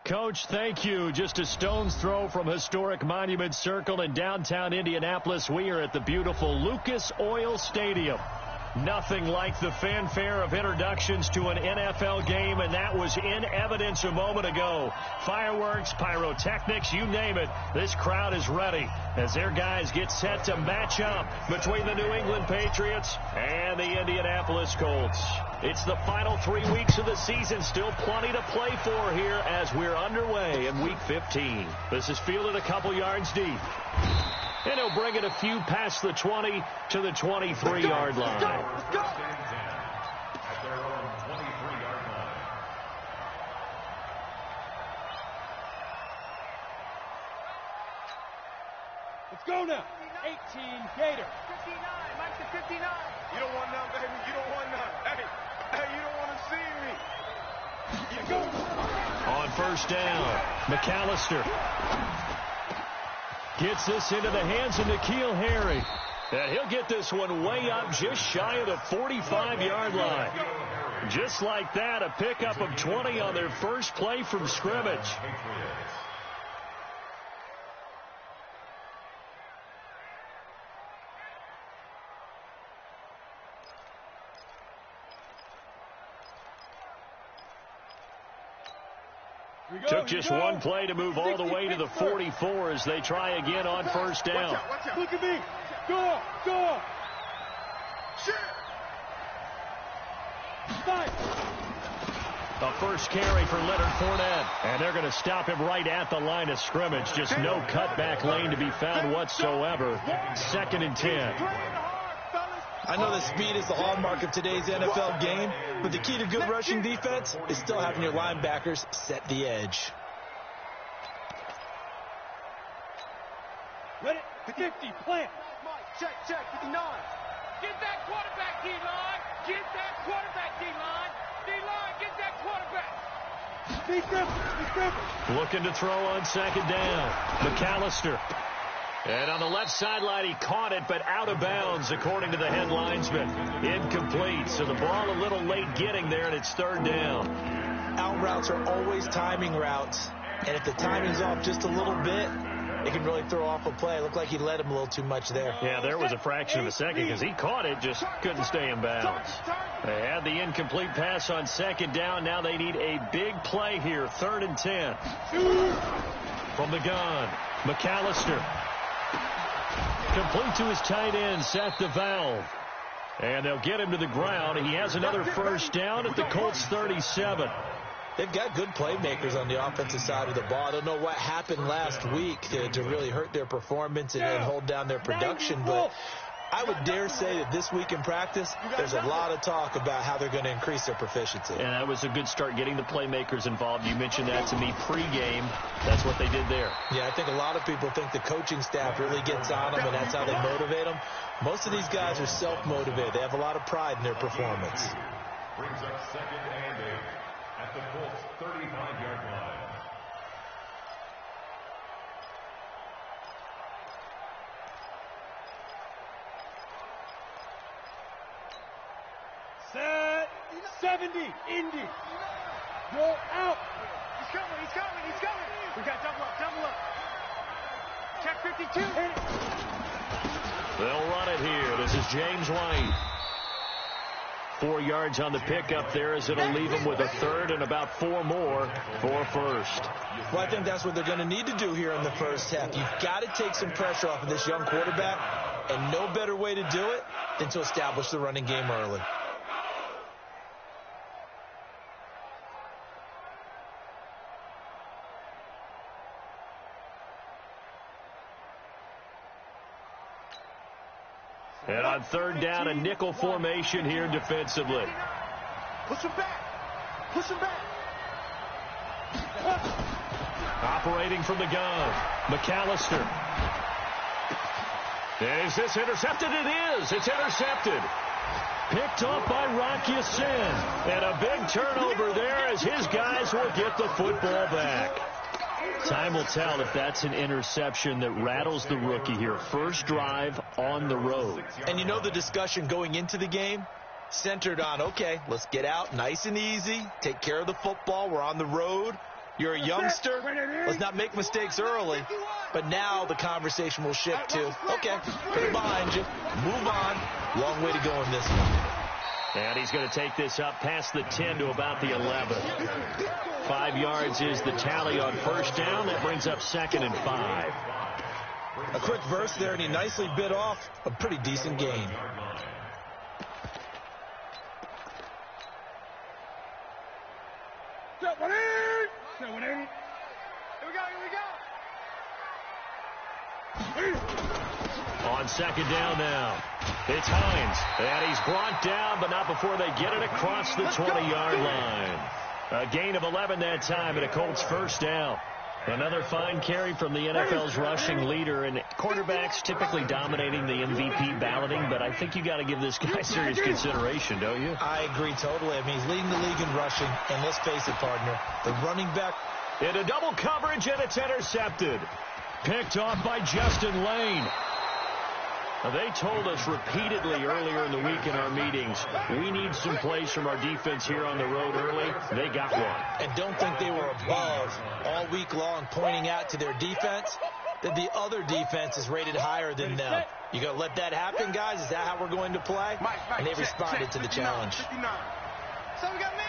Coach, thank you. Just a stone's throw from historic Monument Circle in downtown Indianapolis. We are at the beautiful Lucas Oil Stadium. Nothing like the fanfare of introductions to an NFL game, and that was in evidence a moment ago. Fireworks, pyrotechnics, you name it. This crowd is ready as their guys get set to match up between the New England Patriots and the Indianapolis Colts. It's the final 3 weeks of the season. Still plenty to play for here as we're underway in Week 15. This is fielded a couple yards deep. And he'll bring it a few past the 20 to the 23-yard line. Let's go. Let's go now. 18, Gator. 59, Mike to 59. You don't want none, baby. You don't want none. Hey, you don't want to see me. You go. On first down, McAllister gets this into the hands of N'Keal Harry. And he'll get this one way up just shy of the 45-yard line. Just like that, a pickup of 20 on their first play from scrimmage. Took just one play to move all the way to the 44 as they try again on first down. Watch out. Look at me. Go. Shit. Fight. A first carry for Leonard Fournette. And they're going to stop him right at the line of scrimmage. Just no cutback lane to be found whatsoever. 2nd and 10. I know that speed is the hallmark of today's NFL game, but the key to good rushing defense is still having your linebackers set the edge. Ready? 50, plant. Check, 59. Get that quarterback, D-line. Get that quarterback, D-line. D-line, get that quarterback. Be careful. Looking to throw on 2nd down. McAllister. And on the left sideline, he caught it, but out of bounds, according to the head linesman. Incomplete, so the ball a little late getting there, and it's 3rd down. Out routes are always timing routes, and if the timing's off just a little bit, it can really throw off a play. It looked like he led him a little too much there. Yeah, there was a fraction of a second because he caught it, just couldn't stay in bounds. They had the incomplete pass on 2nd down. Now they need a big play here, 3rd and 10. From the gun, McAllister. Complete to his tight end, Seth DeValve. And they'll get him to the ground. He has another first down at the Colts 37. They've got good playmakers on the offensive side of the ball. I don't know what happened last week to really hurt their performance and hold down their production, but I would dare say that this week in practice, there's a lot of talk about how they're going to increase their proficiency. And that was a good start getting the playmakers involved. You mentioned that to me pregame. That's what they did there. Yeah, I think a lot of people think the coaching staff really gets on them, and that's how they motivate them. Most of these guys are self-motivated. They have a lot of pride in their performance. Brings up 2nd and 8 at the Colts 35-yard line. Set. 70, Indy. Go out. He's coming. We got double up. Check 52. They'll run it here. This is James White. 4 yards on the pickup there as it'll leave him with a 3rd and about 4 more for first. Well, I think that's what they're going to need to do here in the first half. You've got to take some pressure off of this young quarterback, and no better way to do it than to establish the running game early. And on 3rd down, a nickel formation here defensively. Push him back. Operating from the gun, McAllister. Is this intercepted? It is. It's intercepted. Picked off by Rock Ya-Sin. And a big turnover there as his guys will get the football back. Time will tell if that's an interception that rattles the rookie here. First drive on the road. And you know the discussion going into the game centered on, okay, let's get out nice and easy, take care of the football, we're on the road. You're a youngster. Let's not make mistakes early. But now the conversation will shift to, okay, put it behind you. Move on. Long way to go in this one. And he's going to take this up past the 10 to about the 11. 5 yards is the tally on first down. That brings up 2nd and 5. A quick verse there, and he nicely bit off a pretty decent gain. On 2nd down now, it's Hines, and he's brought down, but not before they get it across the 20-yard line. A gain of 11 that time, and a Colts first down. Another fine carry from the NFL's rushing leader, and quarterbacks typically dominating the MVP balloting, but I think you got to give this guy serious consideration, don't you? I agree totally. I mean, he's leading the league in rushing, and let's face it, partner, the running back. Into double coverage, and it's intercepted. Picked off by Justin Lane. They told us repeatedly earlier in the week in our meetings, we need some plays from our defense here on the road early. They got one. And don't think they were above all week long pointing out to their defense that the other defense is rated higher than them. You going to let that happen, guys? Is that how we're going to play? And they responded to the challenge. So we got man.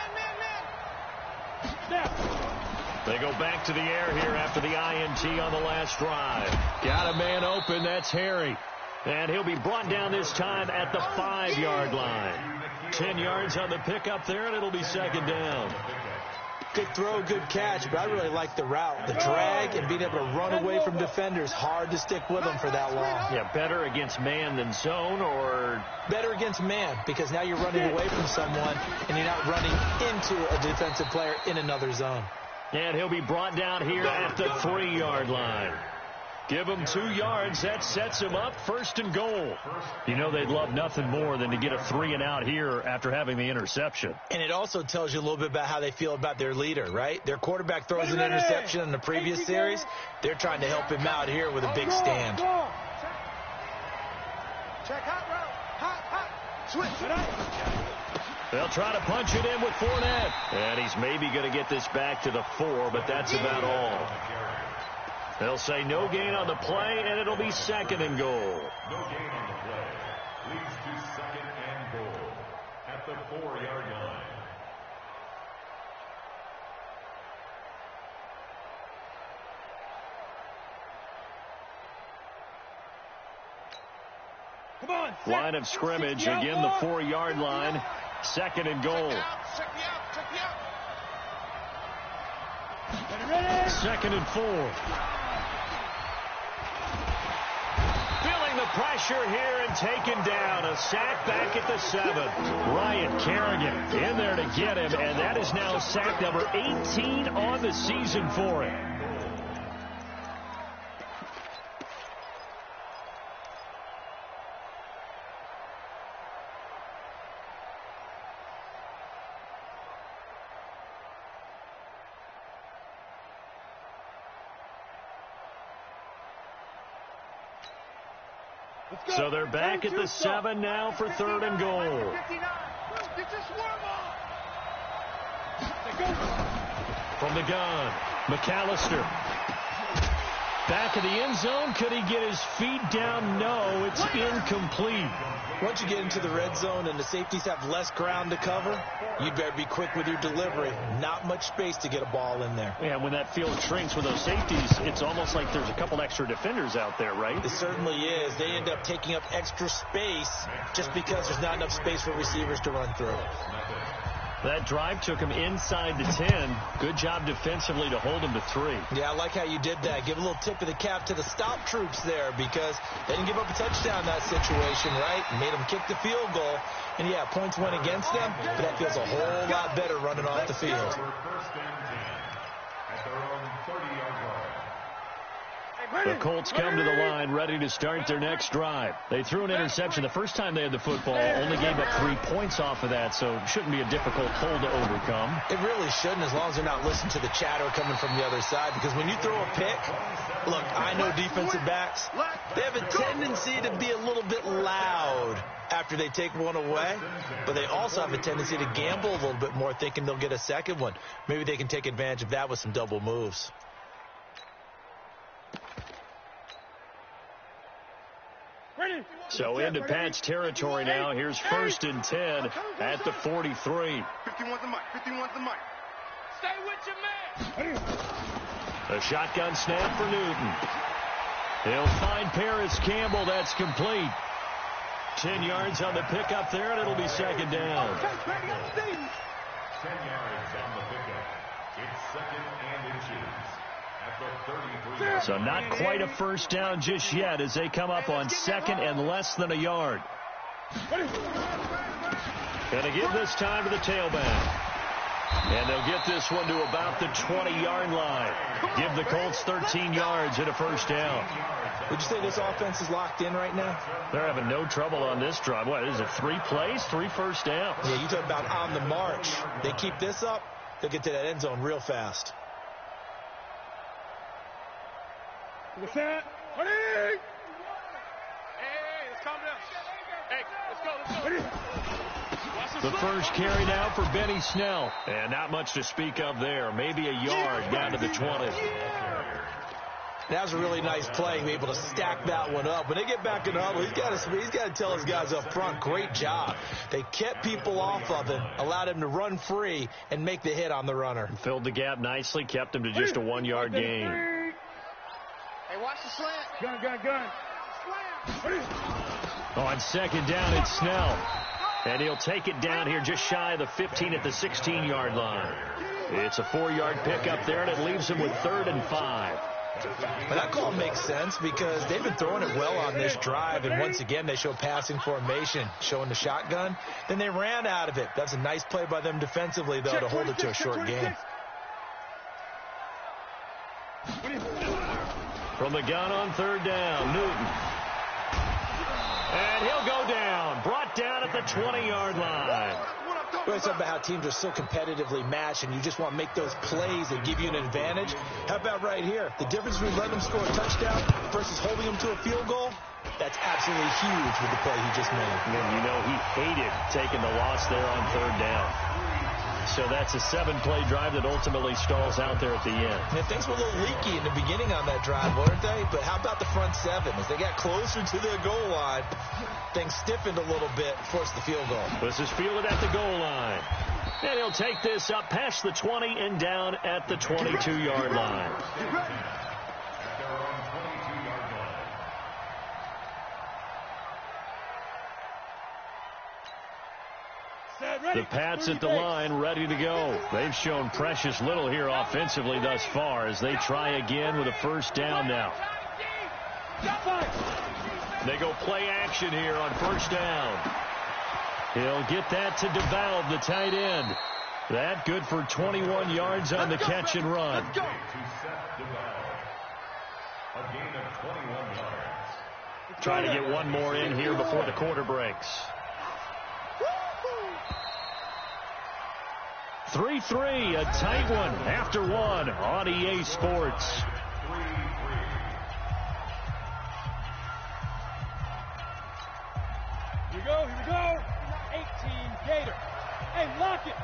They go back to the air here after the INT on the last drive. Got a man open. That's Harry. And he'll be brought down this time at the 5-yard line. 10 yards on the pickup there, and it'll be 2nd down. Good throw, good catch, but I really like the route. The drag and being able to run away from defenders, hard to stick with them for that long. Yeah, better against man than zone, or? Better against man, because now you're running away from someone, and you're not running into a defensive player in another zone. And he'll be brought down here at the 3-yard line. Give him 2 yards. That sets him up 1st and goal. You know they'd love nothing more than to get a 3-and-out here after having the interception. And it also tells you a little bit about how they feel about their leader, right? Their quarterback throws an interception in the previous series. They're trying to help him out here with a big stand. Check hot route. Hot. Switch. They'll try to punch it in with Fournette. And he's maybe going to get this back to the 4, but that's about all. They'll say no gain on the play, and it'll be 2nd and goal. No gain on the play. Leads to 2nd and goal at the 4-yard line. Come on, line of scrimmage, again the 4-yard line. 2nd and goal. Check me out. 2nd and 4. Feeling the pressure here and taken down. A sack back at the 7. Ryan Kerrigan in there to get him, and that is now sack number 18 on the season for him. So they're back at the 7 now for 3rd and goal. From the gun, McAllister. Back of the end zone. Could he get his feet down? No, it's incomplete. Once you get into the red zone and the safeties have less ground to cover, you'd better be quick with your delivery. Not much space to get a ball in there. Yeah, when that field shrinks with those safeties, it's almost like there's a couple extra defenders out there, right? It certainly is. They end up taking up extra space just because there's not enough space for receivers to run through. That drive took him inside the 10. Good job defensively to hold him to 3. Yeah, I like how you did that. Give a little tip of the cap to the stop troops there, because they didn't give up a touchdown in that situation, right? Made them kick the field goal. And, yeah, points went against them, but that feels a whole lot better running off the field. First and 10 at their own 30-yard line. The Colts come to the line ready to start their next drive. They threw an interception the first time they had the football, only gave up 3 points off of that, so it shouldn't be a difficult hole to overcome. It really shouldn't, as long as they're not listening to the chatter coming from the other side, because when you throw a pick, look, I know defensive backs, they have a tendency to be a little bit loud after they take one away, but they also have a tendency to gamble a little bit more, thinking they'll get a second one. Maybe they can take advantage of that with some double moves. So into Pat's territory now. Here's 1st and 10 at the 43. 51's the mic. 51's the mic. Stay with your man. A shotgun snap for Newton. He'll find Paris Campbell. That's complete. 10 yards on the pickup there, and it'll be 2nd down. 10 yards on the pickup. It's 2nd and inches at the 33. So not quite a first down just yet as they come up on 2nd and less than a yard. Gonna give this time to the tailback. And they'll get this one to about the 20-yard line. Give the Colts 13 yards and a first down. Would you say this offense is locked in right now? They're having no trouble on this drive. What is it, 3 plays, 3 first downs? Yeah, you talk about on the march. They keep this up, they'll get to that end zone real fast. What's that? Hey, let's calm down. Hey, let's go. The first carry now for Benny Snell. And not much to speak of there. Maybe a yard down to the 20. That was a really nice play, be able to stack that one up. When they get back in the huddle, he's got to tell his guys up front, great job. They kept people off of him, allowed him to run free, and make the hit on the runner. Filled the gap nicely, kept him to just a 1-yard gain. Hey, watch the slant. Gun. On 2nd down, it's Snell. And he'll take it down here just shy of the 15 at the 16-yard line. It's a 4-yard pickup there, and it leaves him with 3rd and 5. But that call makes sense because they've been throwing it well on this drive, and once again they show passing formation, showing the shotgun. Then they ran out of it. That's a nice play by them defensively, though, to hold it to a short game. From the gun on 3rd down, Newton. And he'll go down, brought down at the 20-yard line. We always talk about how teams are so competitively matched, and you just want to make those plays that give you an advantage. How about right here? The difference between letting them score a touchdown versus holding them to a field goal, that's absolutely huge with the play he just made. And you know he hated taking the loss there on 3rd down. So that's a 7-play drive that ultimately stalls out there at the end. And things were a little leaky in the beginning on that drive, weren't they? But how about the front 7? As they got closer to their goal line, things stiffened a little bit, forced the field goal. This is fielded at the goal line. And he'll take this up past the 20 and down at the 22-yard line. The Pats at the line, ready to go. They've shown precious little here offensively thus far as they try again with a first down now. They go play action here on first down. He'll get that to DeValve, the tight end. That good for 21 yards on the catch and run. A gain of 21 yards. Trying to get one more in here before the quarter breaks. 3-3, a tight one after one on EA Sports. Here we go. 18 Gator. Hey, lock it.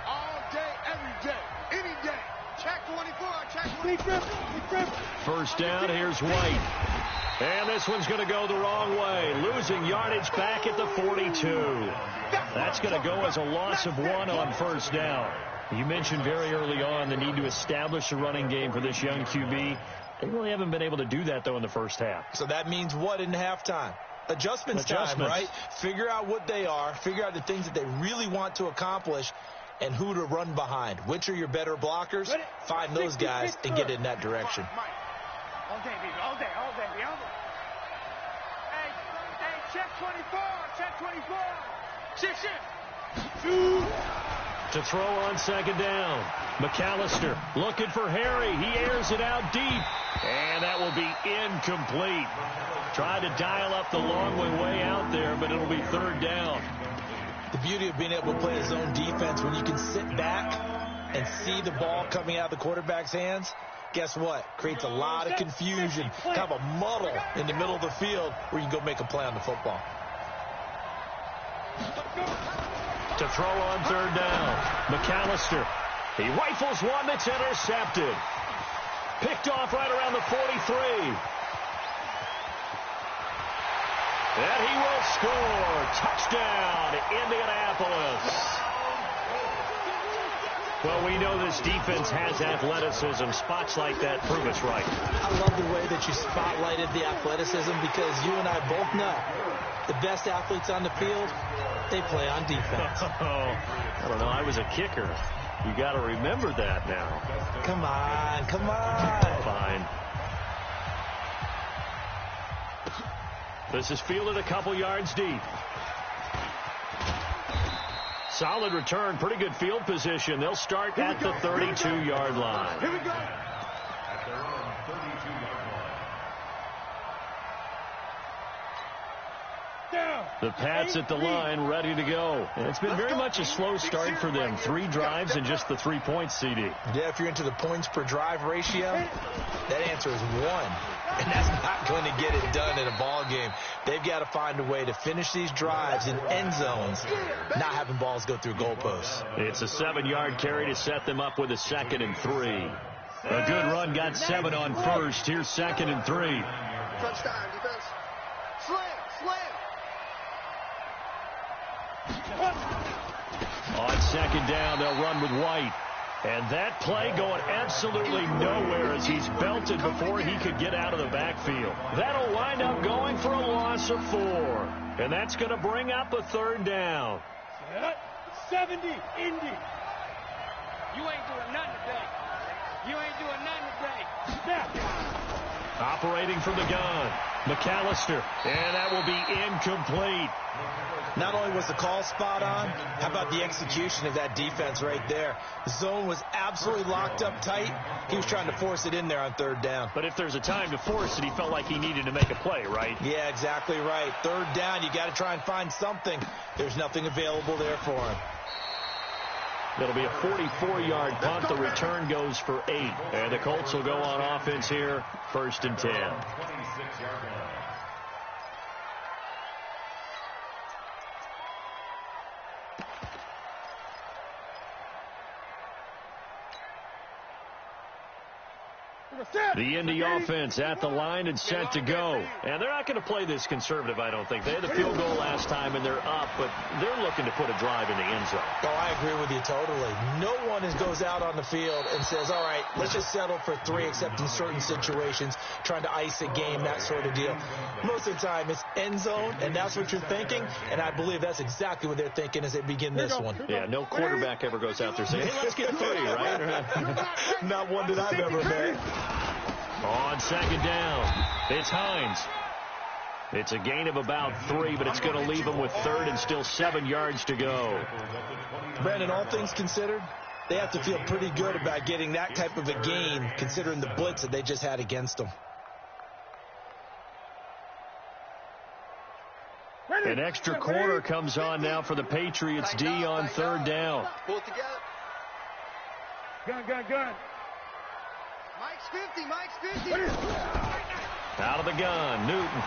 All day, every day, any day. Check 24, check 24. First down, here's White. And this one's going to go the wrong way. Losing yardage back at the 42. That's going to go as a loss of 1 on first down. You mentioned very early on the need to establish a running game for this young QB. They really haven't been able to do that, though, in the first half. So that means what in halftime? Adjustments time, right? Figure out what they are. Figure out the things that they really want to accomplish and who to run behind. Which are your better blockers? Find those guys and get in that direction. All day, baby. All day. Hey, check 24. Check 24. Shift. To throw on second down. McAllister looking for Harry. He airs it out deep. And that will be incomplete. Tried to dial up the long way out there, but it'll be third down. The beauty of being able to play a zone defense when you can sit back and see the ball coming out of the quarterback's hands, guess what? Creates a lot of confusion, kind of a muddle in the middle of the field where you can go make a play on the football. To throw on third down, McAllister. He rifles one that's intercepted. Picked off right around the 43. And he will score. Touchdown, Indianapolis. Well, we know this defense has athleticism. Spots like that prove us right. I love the way that you spotlighted the athleticism because you and I both know the best athletes on the field, they play on defense. I don't know. I was a kicker. You got to remember that now. Come on, come on. Fine. This is fielded a couple yards deep. Solid return, pretty good field position. They'll start at the 32-yard line. Here we go. At their own 32-yard line. The Pats at the line, ready to go. And it's been very much a slow start for them. 3 drives and just the 3 points, CD. Yeah, if you're into the points per drive ratio, that answer is 1. And that's not going to get it done in a ball game. They've got to find a way to finish these drives in end zones, not having balls go through goalposts. It's a 7-yard carry to set them up with a 2nd and 3. A good run got 7 on first. Here's 2nd and 3. Touchdown, defense. Slam, slam. On second down, they'll run with White. And that play going absolutely nowhere as he's belted before he could get out of the backfield. That'll wind up going for a loss of 4. And that's going to bring up a 3rd down. 70, Indy. You ain't doing nothing today. You ain't doing nothing today. Snap. Operating from the gun, McAllister. And that will be incomplete. Not only was the call spot on, how about the execution of that defense right there? The zone was absolutely locked up tight. He was trying to force it in there on 3rd down. But if there's a time to force it, he felt like he needed to make a play, right? Yeah, exactly right. 3rd down, you got to try and find something. There's nothing available there for him. It'll be a 44-yard punt. The return goes for 8. And the Colts will go on offense here, 1st and 10. 26-yard line. The Indy offense at the line and set to go. And they're not going to play this conservative, I don't think. They had the field goal last time, and they're up, but they're looking to put a drive in the end zone. Oh, I agree with you totally. No one goes out on the field and says, all right, let's just settle for 3, except in certain situations, trying to ice a game, that sort of deal. Most of the time, it's end zone, and that's what you're thinking, and I believe that's exactly what they're thinking as they begin this one. Yeah, no quarterback ever goes out there saying, hey, let's get 3, right? Not one that I've ever met. On second down, it's Hines. It's a gain of about 3, but it's going to leave them with 3rd and still 7 yards to go. Brandon, all things considered, they have to feel pretty good about getting that type of a gain, considering the blitz that they just had against them. An extra corner comes on now for the Patriots D on 3rd down. Pull it together. Gun. Mike's 50. Out of the gun, Newton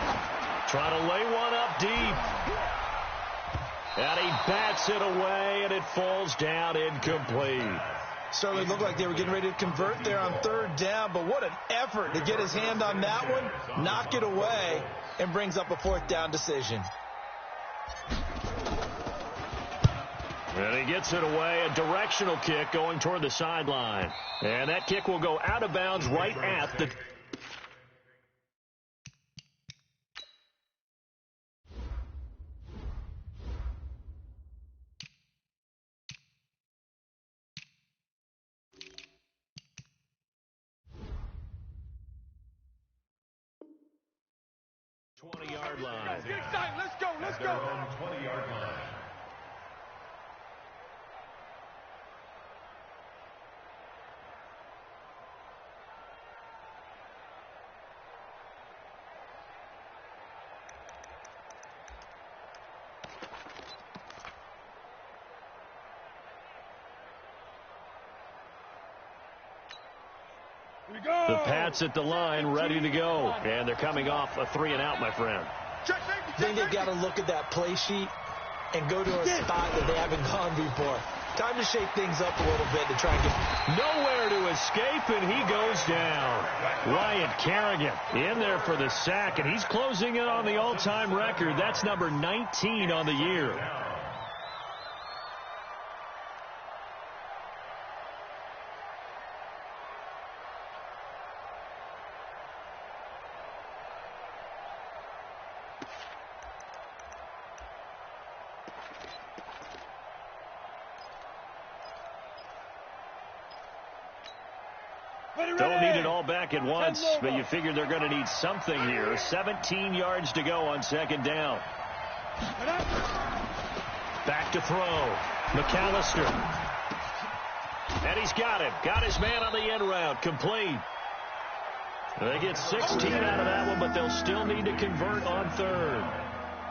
trying to lay one up deep. And he bats it away, and it falls down incomplete. Certainly looked like they were getting ready to convert there on 3rd down, but what an effort to get his hand on that one, knock it away, and brings up a 4th down decision. And he gets it away, a directional kick going toward the sideline. And that kick will go out of bounds right at the... '20-yard line. Get excited. Let's go. At their own 20-yard line. The Pats at the line, ready to go. And they're coming off a 3-and-out, my friend. I think they've got to look at that play sheet and go to a spot that they haven't gone before. Time to shake things up a little bit to try and get... Nowhere to escape, and he goes down. Wyatt Kerrigan in there for the sack, and he's closing in on the all-time record. That's number 19 on the year. Don't need it all back at once, but you figure they're going to need something here. 17 yards to go on second down. Back to throw. McAllister. And he's got him. Got his man on the end route. Complete. They get 16 out of that one, but they'll still need to convert on third.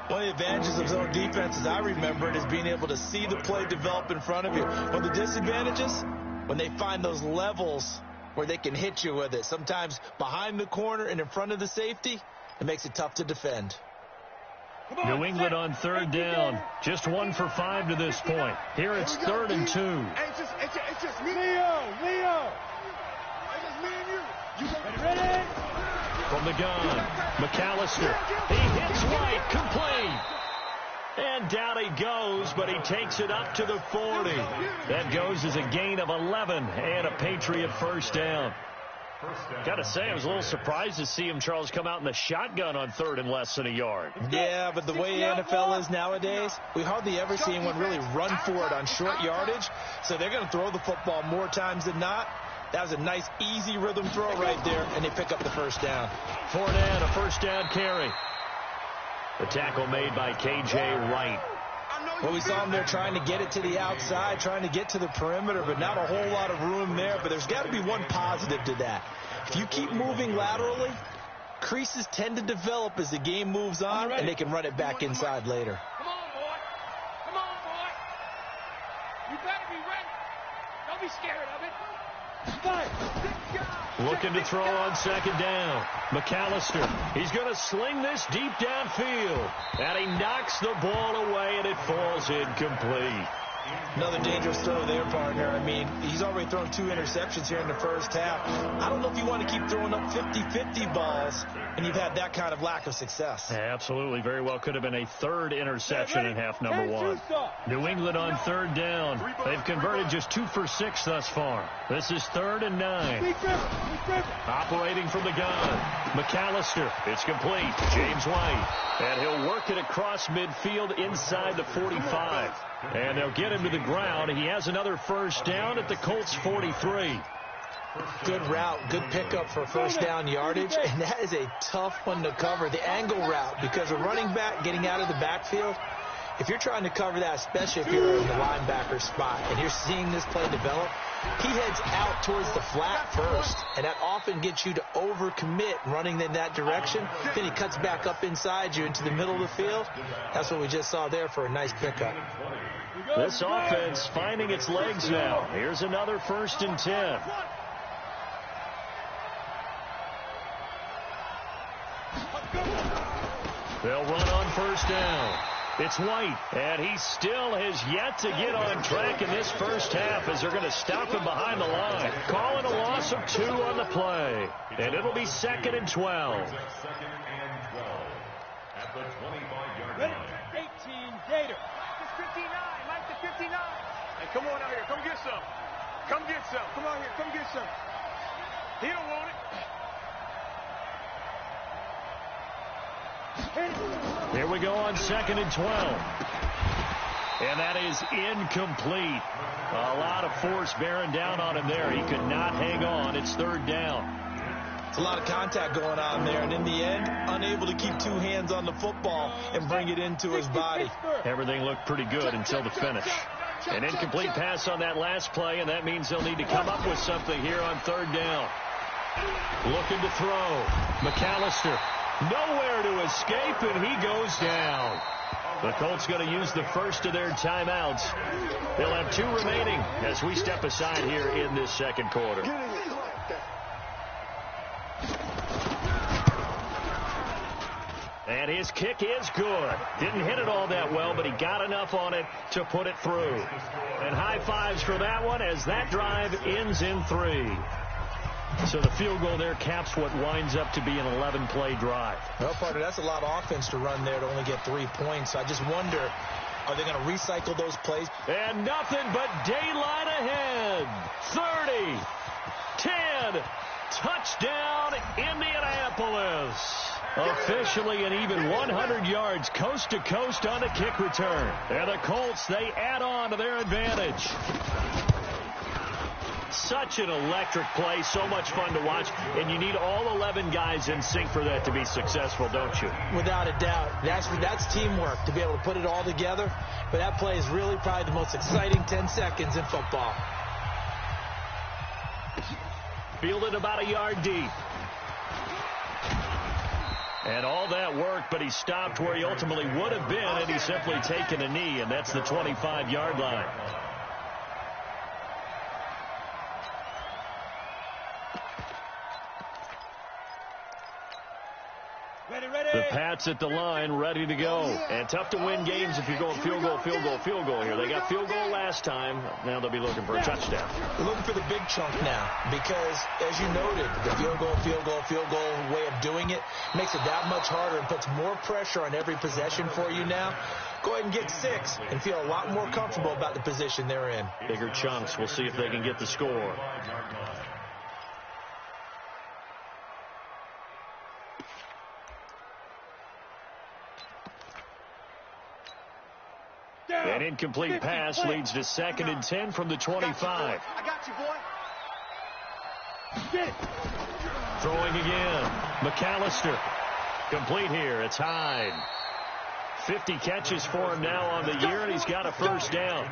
One of the advantages of zone defense, as I remember it, is being able to see the play develop in front of you. One of the disadvantages, when they find those levels where they can hit you with it. Sometimes behind the corner and in front of the safety, it makes it tough to defend. New England on third down. Just 1 for 5 to this point. Here it's 3rd and 2. It's just me. Leo. It's just me and you. Ready? From the gun, McAllister. He hits White. Complete. And down he goes, but he takes it up to the 40. That goes as a gain of 11 and a Patriot first down. Got to say, I was a little surprised to see him, Charles, come out in the shotgun on 3rd and less than a yard. Yeah, but the way NFL is nowadays, we hardly ever see anyone really run for it on short yardage. So they're going to throw the football more times than not. That was a nice, easy rhythm throw right there, and they pick up the first down. Fournette, a first down carry. The tackle made by K.J. Wright. Well, we saw him there trying to get it to the outside, trying to get to the perimeter, but not a whole lot of room there. But there's got to be one positive to that. If you keep moving laterally, creases tend to develop as the game moves on, and they can run it back inside later. Come on, boy. Come on, boy. You better be ready. Don't be scared of it. Looking to throw on second down. McAllister. He's going to sling this deep downfield. And he knocks the ball away, and it falls incomplete. Another dangerous throw there, partner. I mean, he's already thrown 2 interceptions here in the first half. I don't know if you want to keep throwing up 50-50 balls, and you've had that kind of lack of success. Absolutely. Very well could have been a 3rd interception in half number 1. New England on 3rd down. They've converted just 2 for 6 thus far. This is 3rd and 9. Operating from the gun. McAllister. It's complete. James White. And he'll work it across midfield inside the 45. And they'll get him to the ground. He has another first down at the Colts 43. Good route, good pickup for first down yardage, and that is a tough one to cover, the angle route, because a running back getting out of the backfield, if you're trying to cover that, especially if you're in the linebacker spot and you're seeing this play develop, he heads out towards the flat first, and that often gets you to overcommit running in that direction. Then he cuts back up inside you into the middle of the field. That's what we just saw there for a nice pickup. This offense finding its legs now. Here's another 1st and 10. They'll run on first down. It's White, and he still has yet to get on track in this first half as they're going to stop him behind the line. Calling a loss of 2 on the play, and it'll be 2nd and 12. At the 25-yard line. 18 Gator. Mike the 59. Mike the 59. Hey, come on out here. Come get some. Come get some. Come out here. Come get some. He don't want it. Here we go on 2nd and 12. And that is incomplete. A lot of force bearing down on him there. He could not hang on. It's 3rd down. It's a lot of contact going on there, and in the end, unable to keep 2 hands on the football and bring it into his body. Everything looked pretty good until the finish. An incomplete pass on that last play, and that means they'll need to come up with something here on 3rd down. Looking to throw. McAllister. Nowhere to escape, and he goes down. The Colts going to use the first of their timeouts. They'll have 2 remaining as we step aside here in this second quarter. And his kick is good. Didn't hit it all that well, but he got enough on it to put it through. And high fives for that one as that drive ends in 3. So the field goal there caps what winds up to be an 11-play drive. Well, partner, that's a lot of offense to run there to only get 3 points. I just wonder, are they going to recycle those plays? And nothing but daylight ahead. 30, 10, touchdown, Indianapolis. Officially an even 100 yards coast to coast on the kick return. And the Colts, they add on to their advantage. Such an electric play, so much fun to watch, and you need all 11 guys in sync for that to be successful, don't you? Without a doubt. That's teamwork to be able to put it all together, but that play is really probably the most exciting 10 seconds in football. Fielded about a yard deep. And all that worked, but he stopped where he ultimately would have been, and he's simply taken a knee, and that's the 25-yard line. The Pats at the line, ready to go. And tough to win games if you're going field goal, field goal, field goal here. They got field goal last time. Now they'll be looking for a touchdown. They're looking for the big chunk now because, as you noted, the field goal way of doing it makes it that much harder and puts more pressure on every possession for you now. Go ahead and get 6 and feel a lot more comfortable about the position they're in. Bigger chunks. We'll see if they can get the score. An incomplete pass leads to 2nd and 10 from the 25. I got you, boy. Throwing again. McAllister. Complete here. It's Hyde. 50 catches for him now on the year, and he's got a first down.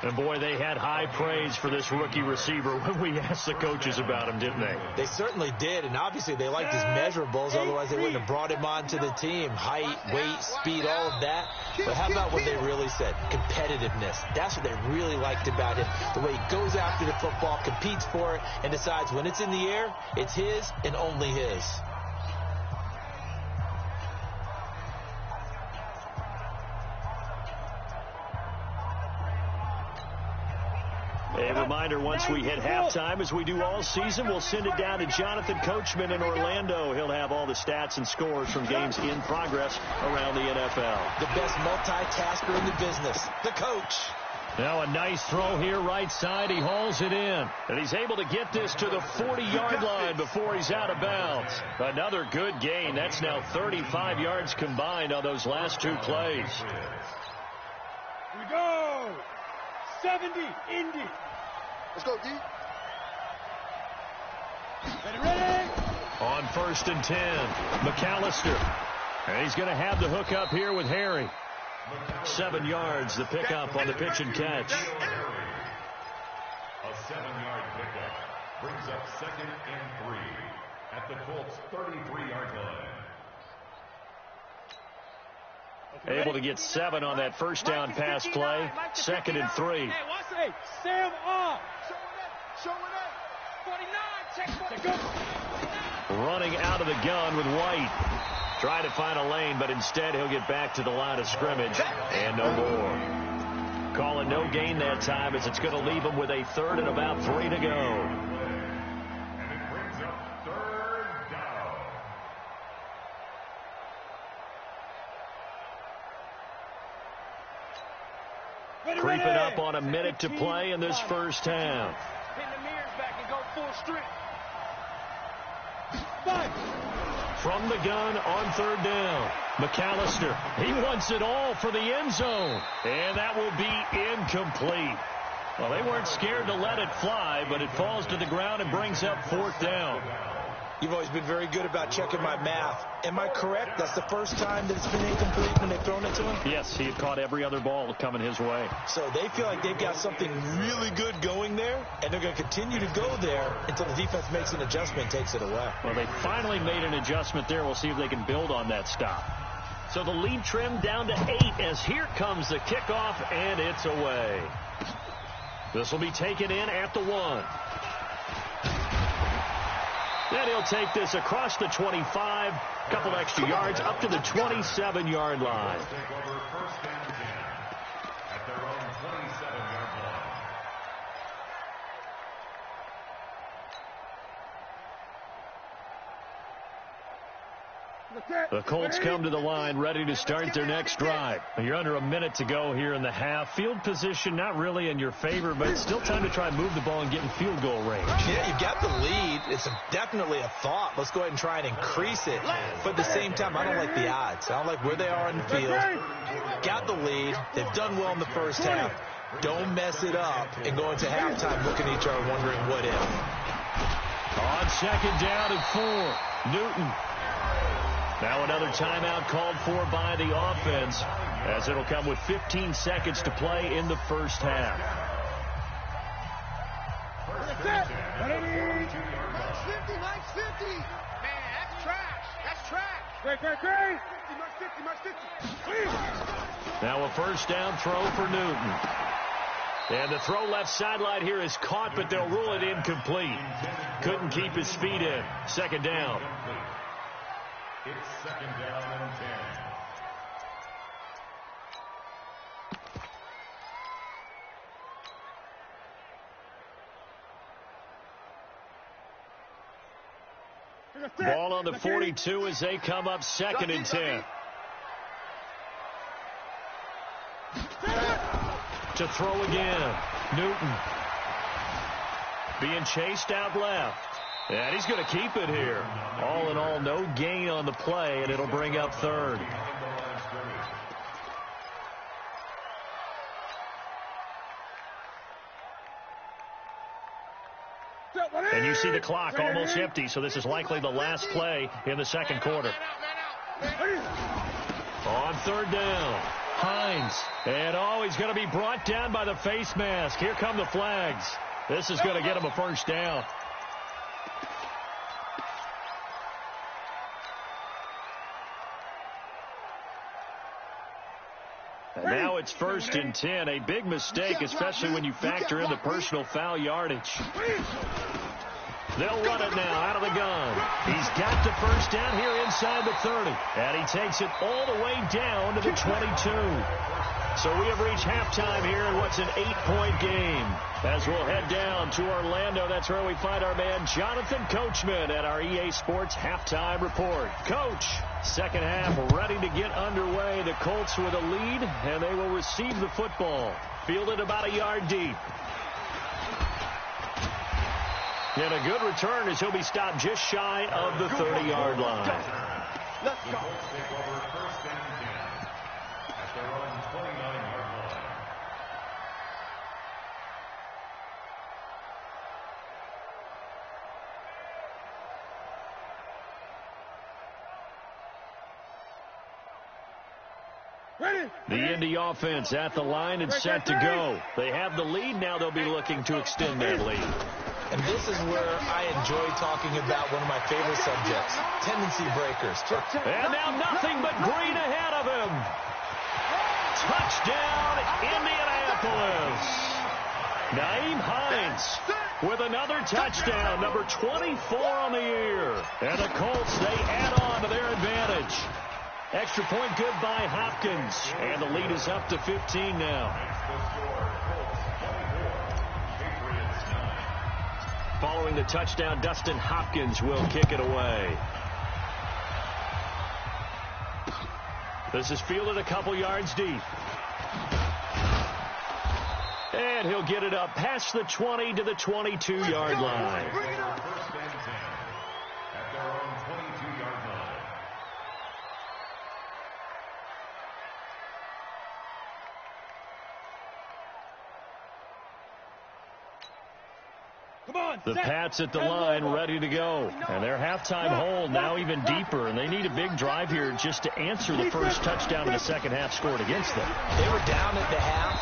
And, boy, they had high praise for this rookie receiver when we asked the coaches about him, didn't they? They certainly did, and obviously they liked his measurables. Otherwise, they wouldn't have brought him onto the team. Height, weight, speed, all of that. But how about what they really said? Competitiveness. That's what they really liked about him. The way he goes after the football, competes for it, and decides when it's in the air, it's his and only his. A reminder, once we hit halftime, as we do all season, we'll send it down to Jonathan Coachman in Orlando. He'll have all the stats and scores from games in progress around the NFL. The best multitasker in the business, the coach. Now a nice throw here right side. He hauls it in. And he's able to get this to the 40-yard line before he's out of bounds. Another good gain. That's now 35 yards combined on those last 2 plays. We go. 70, Indy. Let's go, D. Ready? On 1st and 10, McAllister. And he's going to have the hook up here with Harry. 7 yards, the pickup on the pitch and catch. A 7-yard pickup brings up 2nd and 3 at the Colts' 33-yard line. Able to get 7 on that first down pass play. 2nd and 3. Hey, Sam off. Show it up. 49, check 49. Running out of the gun with White. Trying to find a lane, but instead he'll get back to the line of scrimmage. And no more. Call it no gain that time as it's going to leave him with a 3rd and about 3 to go. And it brings up 3rd down. Creeping up on a minute to play in this first half. Pin the mirrors back and go full strength. From the gun on 3rd down. McAllister, he wants it all for the end zone. And that will be incomplete. Well, they weren't scared to let it fly, but it falls to the ground and brings up 4th down. You've always been very good about checking my math. Am I correct? That's the first time that it's been incomplete when they've thrown it to him? Yes, he had caught every other ball coming his way. So they feel like they've got something really good going there, and they're going to continue to go there until the defense makes an adjustment and takes it away. Well, they finally made an adjustment there. We'll see if they can build on that stop. So the lead trimmed down to 8 as here comes the kickoff, and it's away. This will be taken in at the 1. And he'll take this across the 25, a couple extra yards up to the 27-yard line. Take over first down 10 at their own 27-yard line. The Colts come to the line ready to start their next drive. You're under a minute to go here in the half. Field position not really in your favor, but it's still time to try and move the ball and get in field goal range. Yeah, you've got the lead. It's definitely a thought. Let's go ahead and try and increase it. But at the same time, I don't like the odds. I don't like where they are in the field. Got the lead. They've done well in the first half. Don't mess it up and go into halftime looking at each other wondering what if. On second down and 4, Newton. Now another timeout called for by the offense, as it'll come with 15 seconds to play in the first half. Max 50, Max 50. Man, that's trash. That's trash. Great. Max 50. Now a first down throw for Newton. And the throw left sideline here is caught, but they'll rule it incomplete. Couldn't keep his feet in. Second down. It's second down and 10. Ball on the 42 as they come up second and 10. To throw again. Newton. Being chased out left. And he's going to keep it here. All in all, no gain on the play, and it'll bring up third. And you see the clock almost empty, so this is likely the last play in the second quarter. On third down, Hines. And he's going to be brought down by the face mask. Here come the flags. This is going to get him a first down. And now it's first and 10. A big mistake, especially when you factor in the personal foul yardage. They'll run it now out of the gun. He's got the first down here inside the 30. And he takes it all the way down to the 22. So we have reached halftime here in what's an 8-point game. As we'll head down to Orlando, that's where we find our man Jonathan Coachman at our EA Sports Halftime Report. Coach, second half ready to get underway. The Colts with a lead, and they will receive the football. Fielded about a yard deep. And a good return as he'll be stopped just shy of the 30-yard line. Let's go. Take over first down 10 at their own 29-yard line. The Indy offense at the line and set to go. They have the lead. Now they'll be looking to extend that lead. And this is where I enjoy talking about one of my favorite subjects, tendency breakers. And now nothing but green ahead of him. Touchdown, Indianapolis. Naeem Hines with another touchdown, number 24 on the year. And the Colts, they add on to their advantage. Extra point good by Hopkins. And the lead is up to 15 now. Following the touchdown, Dustin Hopkins will kick it away. This is fielded a couple yards deep. And he'll get it up past the 20 to the 22-yard line. First and 10 at their own 22-yard line. The Pats at the line ready to go. And their halftime hold now even deeper. And they need a big drive here just to answer the first touchdown in the second half scored against them. They were down at the half.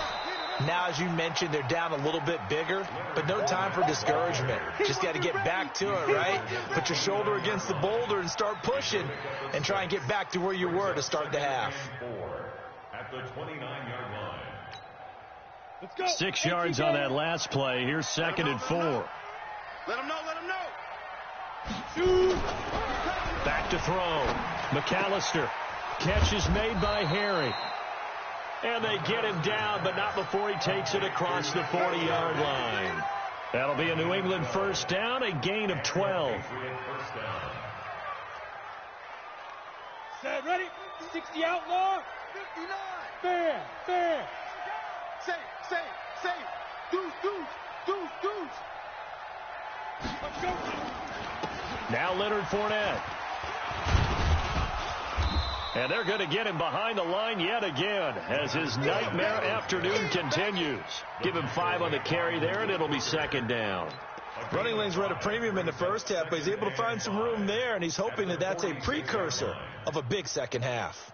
Now, as you mentioned, they're down a little bit bigger, but no time for discouragement. Just got to get back to it, right? Put your shoulder against the boulder and start pushing and try and get back to where you were to start the half. At the 29-yard line. Let's go. 6 yards on that last play. Here's second and 4. Let him know. Back to throw. McAllister. Catch is made by Harry. And they get him down, but not before he takes it across the 40-yard line. That'll be a New England first down, a gain of 12. Set, ready? 60 outlaw. 59. Fair, fair. Safe. Deuce. Let's go. Now Leonard Fournette. And they're going to get him behind the line yet again as his nightmare afternoon continues. Give him 5 on the carry there, and it'll be second down. Running lanes were at a premium in the first half, but he's able to find some room there, and he's hoping that that's a precursor of a big second half.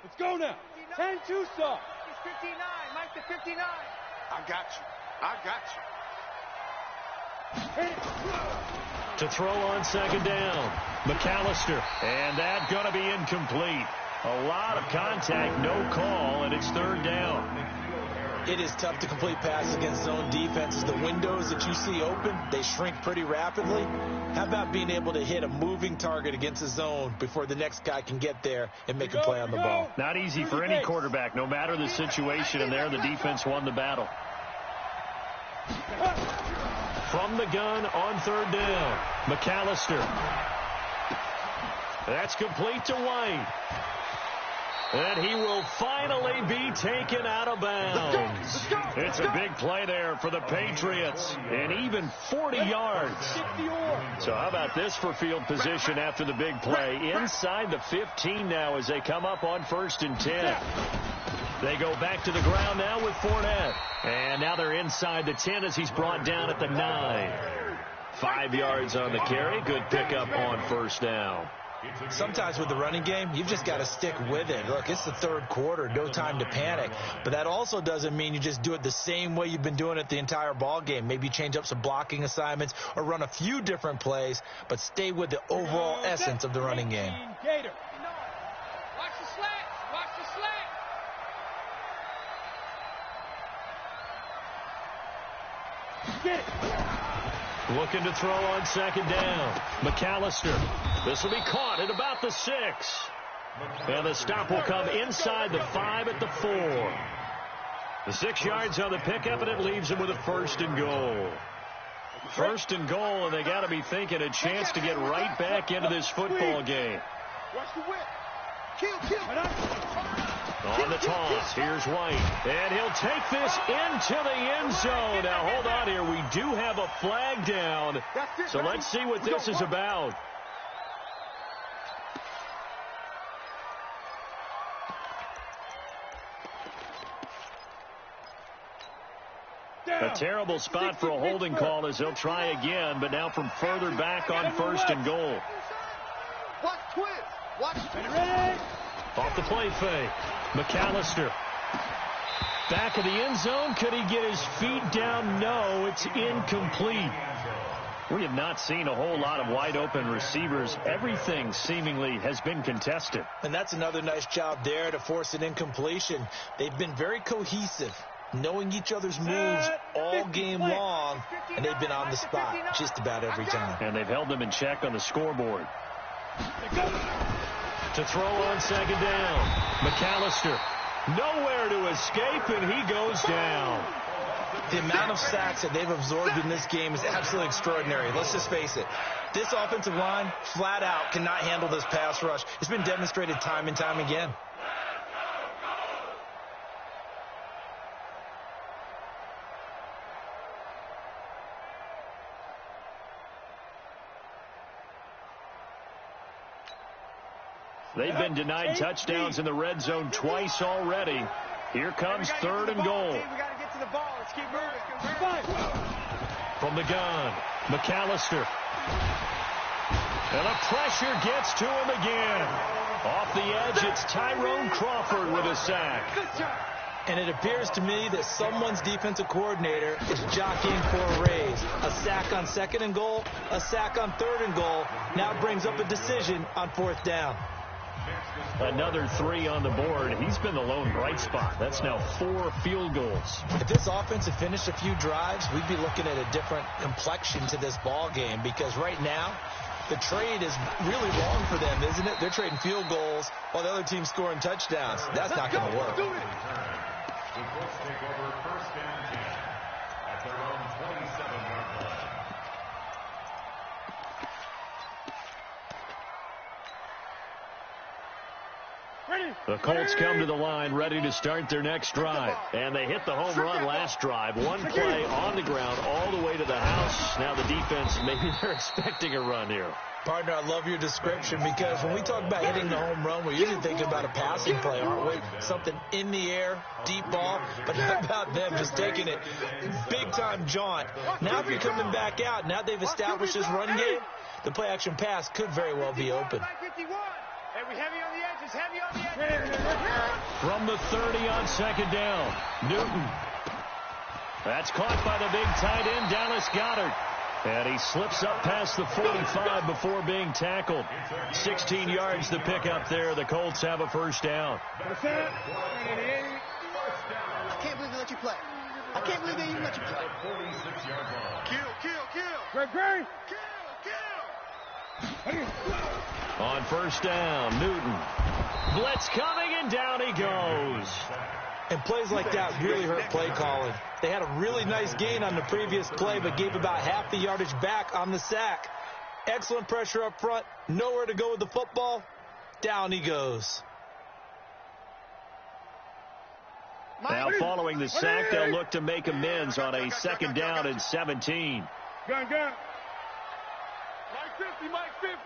Let's go now. 10-2 saw. He's 59. Mike the 59. I got you. To throw on second down, McAllister. And that's going to be incomplete. A lot of contact, no call, and it's third down. It is tough to complete passes against zone defenses. The windows that you see open, they shrink pretty rapidly. How about being able to hit a moving target against a zone before the next guy can get there and make a play on the ball? Not easy for any quarterback, no matter the situation, and there the defense won the battle. From the gun on third down, McAllister. That's complete to White. And he will finally be taken out of bounds. It's a big play there for the Patriots. And even 40 yards. So how about this for field position after the big play? Inside the 15 now as they come up on 1st and 10. They go back to the ground now with Fournette. And now they're inside the 10 as he's brought down at the 9. 5 yards on the carry. Good pickup on 1st down. Sometimes with the running game, you've just got to stick with it. Look, it's the third quarter, no time to panic. But that also doesn't mean you just do it the same way you've been doing it the entire ball game. Maybe change up some blocking assignments or run a few different plays, but stay with the overall essence of the running game. Watch the slants. Watch the slants. Get it. Looking to throw on second down. McAllister. This will be caught at about the 6. And the stop will come inside the 5 at the 4. The 6 yards on the pickup, and it leaves him with a 1st and goal. 1st and goal, and they got to be thinking a chance to get right back into this football game. Watch the whip. Kill. On the toss, here's White. And he'll take this into the end zone. Now, hold on here. We do have a flag down. So let's see what this is about. A terrible spot for a holding call as they'll try again, but now from further back on 1st and goal. Watch twist. Watch. Off the play fake. McAllister. Back of the end zone. Could he get his feet down? No, it's incomplete. We have not seen a whole lot of wide open receivers. Everything seemingly has been contested. And that's another nice job there to force an incompletion. They've been very cohesive, knowing each other's moves all game long, and they've been on the spot just about every time. And they've held them in check on the scoreboard. To throw on second down, McAllister. Nowhere to escape, and he goes down. The amount of sacks that they've absorbed in this game is absolutely extraordinary. Let's just face it. This offensive line, flat out, cannot handle this pass rush. It's been demonstrated time and time again. They've been denied touchdowns in the red zone twice already. Here comes 3rd and goal. We got to get to the ball. Let's keep moving. From the gun, McAllister. And the pressure gets to him again. Off the edge, it's Tyrone Crawford with a sack. And it appears to me that someone's defensive coordinator is jockeying for a raise. A sack on 2nd and goal, a sack on 3rd and goal. Now brings up a decision on 4th down. Another 3 on the board. He's been the lone bright spot. That's now 4 field goals. If this offense had finished a few drives, we'd be looking at a different complexion to this ball game, because right now the trade is really wrong for them, isn't it? They're trading field goals while the other team's scoring touchdowns. That's not going to work. The Colts take over first and 10 at their own 27-yard line. The Colts come to the line ready to start their next drive. And they hit the home run last drive. One play on the ground all the way to the house. Now the defense, maybe they're expecting a run here. Partner, I love your description, because when we talk about hitting the home run, we're usually thinking about a passing play, aren't we? Something in the air, deep ball. But how about them just taking it big-time jaunt? Now if you're coming back out, now they've established this run game, the play-action pass could very well be open. Hey, we heavy on the edges, heavy on the edges. From the 30 on second down, Newton. That's caught by the big tight end, Dallas Goedert. And he slips up past the 45 before being tackled. 16 yards to pick up there. The Colts have a first down. I can't believe they let you play. I can't believe they even let you play. 46-yard line. Kill. Gregory. On first down, Newton. Blitz coming, and down he goes. And plays like that really hurt play calling. They had a really nice gain on the previous play, but gave about half the yardage back on the sack. Excellent pressure up front. Nowhere to go with the football. Down he goes. Now following the sack, they'll look to make amends on a second down and 17. Gun. Mike 50.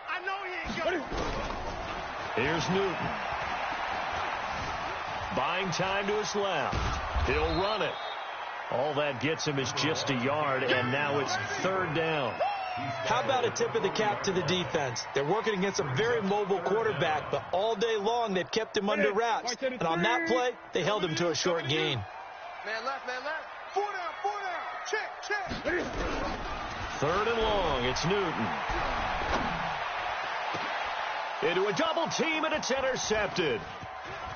I know he ain't got it. Here's Newton. Buying time to his left. He'll run it. All that gets him is just a yard, and now it's third down. How about a tip of the cap to the defense? They're working against a very mobile quarterback, but all day long they've kept him under wraps. And on that play, they held him to a short gain. Man left. 4 down. Check. Third and long, it's Newton. Into a double team, and it's intercepted.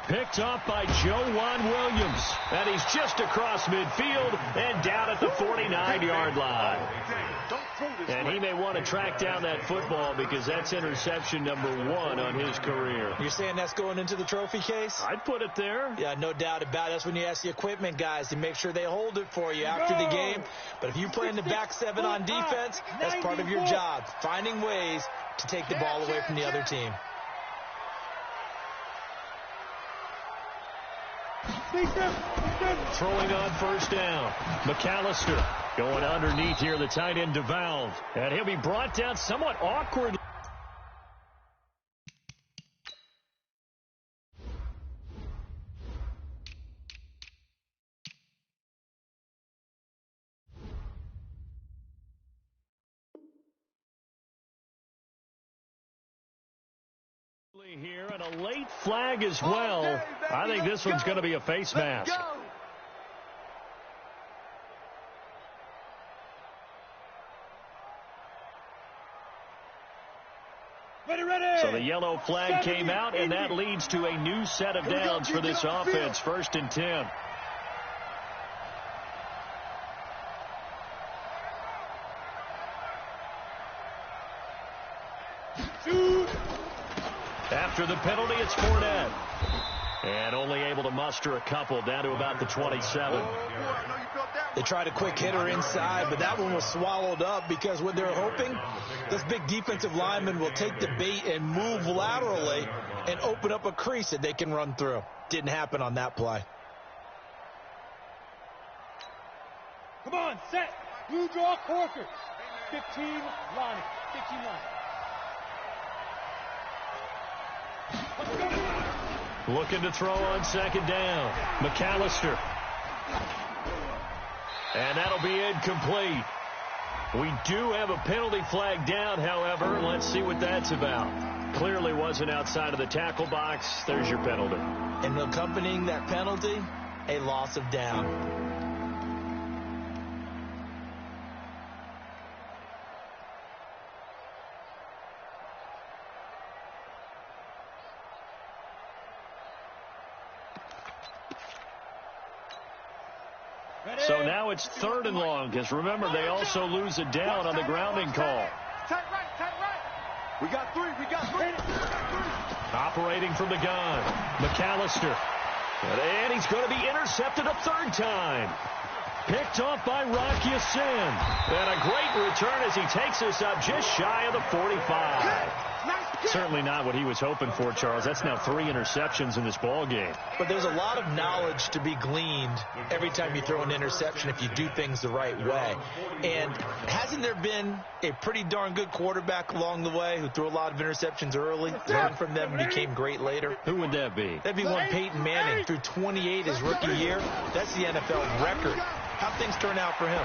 Picked up by Joejuan Williams. And he's just across midfield and down at the 49-yard line. And he may want to track down that football, because that's interception number 1 on his career. You're saying that's going into the trophy case? I'd put it there. Yeah, no doubt about it. That's when you ask the equipment guys to make sure they hold it for you after the game. But if you play in the back 7 on defense, that's part of your job, finding ways to take the ball away from the other team. Throwing on first down. McAllister going underneath here, the tight end DeValve. And he'll be brought down somewhat awkwardly. Here, and a late flag as well. I think this one's going to be a face mask. Ready. So the yellow flag came out, and that leads to a new set of downs for this offense. First and 10. After the penalty, it's Fournette. And only able to muster a couple, down to about the 27. They tried a quick hitter inside, but that one was swallowed up, because what they're hoping, this big defensive lineman will take the bait and move laterally and open up a crease that they can run through. Didn't happen on that play. Come on, set. Blue draw Corker. 15 Lonnie. Looking to throw on second down. McAllister. And that'll be incomplete. We do have a penalty flag down, however. Let's see what that's about. Clearly wasn't outside of the tackle box. There's your penalty. And accompanying that penalty, a loss of down. So now it's 3rd and long, because remember, they also lose a down on the grounding call. Tight right. We got three. Operating from the gun, McAllister. And he's going to be intercepted a 3rd time. Picked off by Rocky Sin. And a great return as he takes us up just shy of the 45. Certainly not what he was hoping for, Charles. That's now 3 interceptions in this ball game. But there's a lot of knowledge to be gleaned every time you throw an interception if you do things the right way. And hasn't there been a pretty darn good quarterback along the way who threw a lot of interceptions early, learned from them, and became great later? Who would that be? That'd be one Peyton Manning. Threw 28 his rookie year. That's the NFL record. How'd things turn out for him?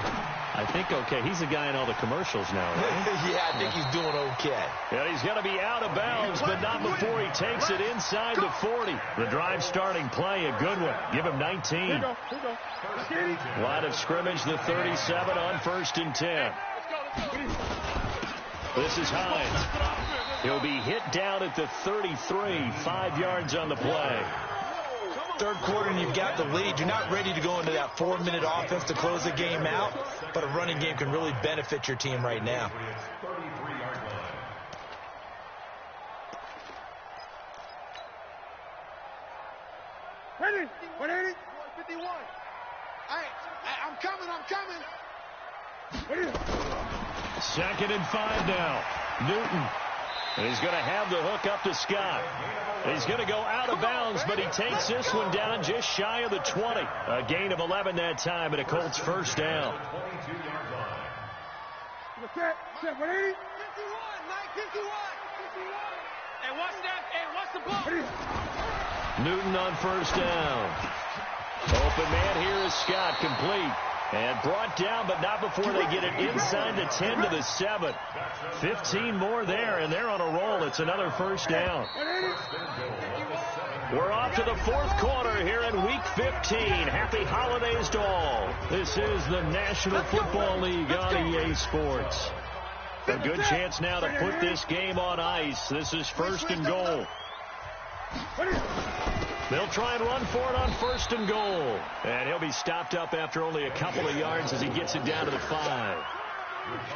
I think okay. He's the guy in all the commercials now, right? Yeah, I think he's doing okay. And he's going to be out of bounds, but not before he takes it inside the 40. The drive starting play, a good one. Give him 19. Line of scrimmage, the 37 on 1st and 10. This is Hines. He'll be hit down at the 33, 5 yards on the play. 3rd quarter and you've got the lead. You're not ready to go into that 4-minute offense to close the game out, but a running game can really benefit your team right now. Ready? 51. Hey, I'm coming. 2nd and 5 now. Newton. And he's going to have the hook up to Scott. He's going to go out of bounds, but he takes this one down just shy of the 20. A gain of 11 that time, and a Colts 1st down. 51. Hey, watch that. Hey, watch the ball. Newton on 1st down. Open man here is Scott, complete. And brought down, but not before they get it inside the 10 to the 7. 15 more there, and they're on a roll. It's another 1st down. We're off to the 4th quarter here in Week 15. Happy holidays to all. This is the National Football League on EA Sports. A good chance now to put this game on ice. This is 1st and goal. They'll try and run for it on 1st and goal. And he'll be stopped up after only a couple of yards as he gets it down to the 5.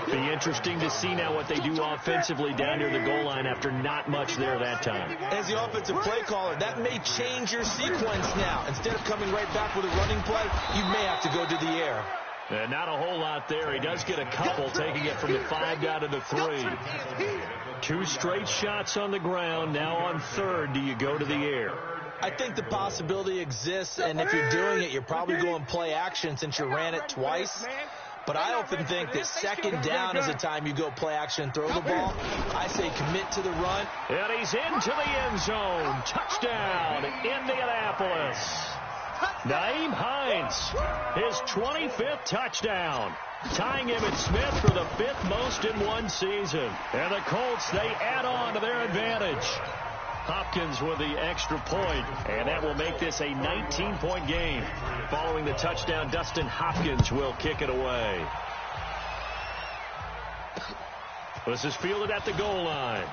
Be interesting to see now what they do offensively down near the goal line after not much there that time. As the offensive play caller, that may change your sequence now. Instead of coming right back with a running play, you may have to go to the air. And not a whole lot there. He does get a couple, taking it from the 5 down to the 3. 2 straight shots on the ground. Now on 3rd, do you go to the air? I think the possibility exists, and if you're doing it, you're probably going play action since you ran it twice. But I often think that 2nd down is the time you go play action and throw the ball. I say commit to the run. And he's into the end zone. Touchdown, Indianapolis. Nyheim Hines, his 25th touchdown. Tying Emmitt Smith for the 5th most in one season. And the Colts, they add on to their advantage. Hopkins with the extra point, and that will make this a 19-point game. Following the touchdown, Dustin Hopkins will kick it away. This is fielded at the goal line.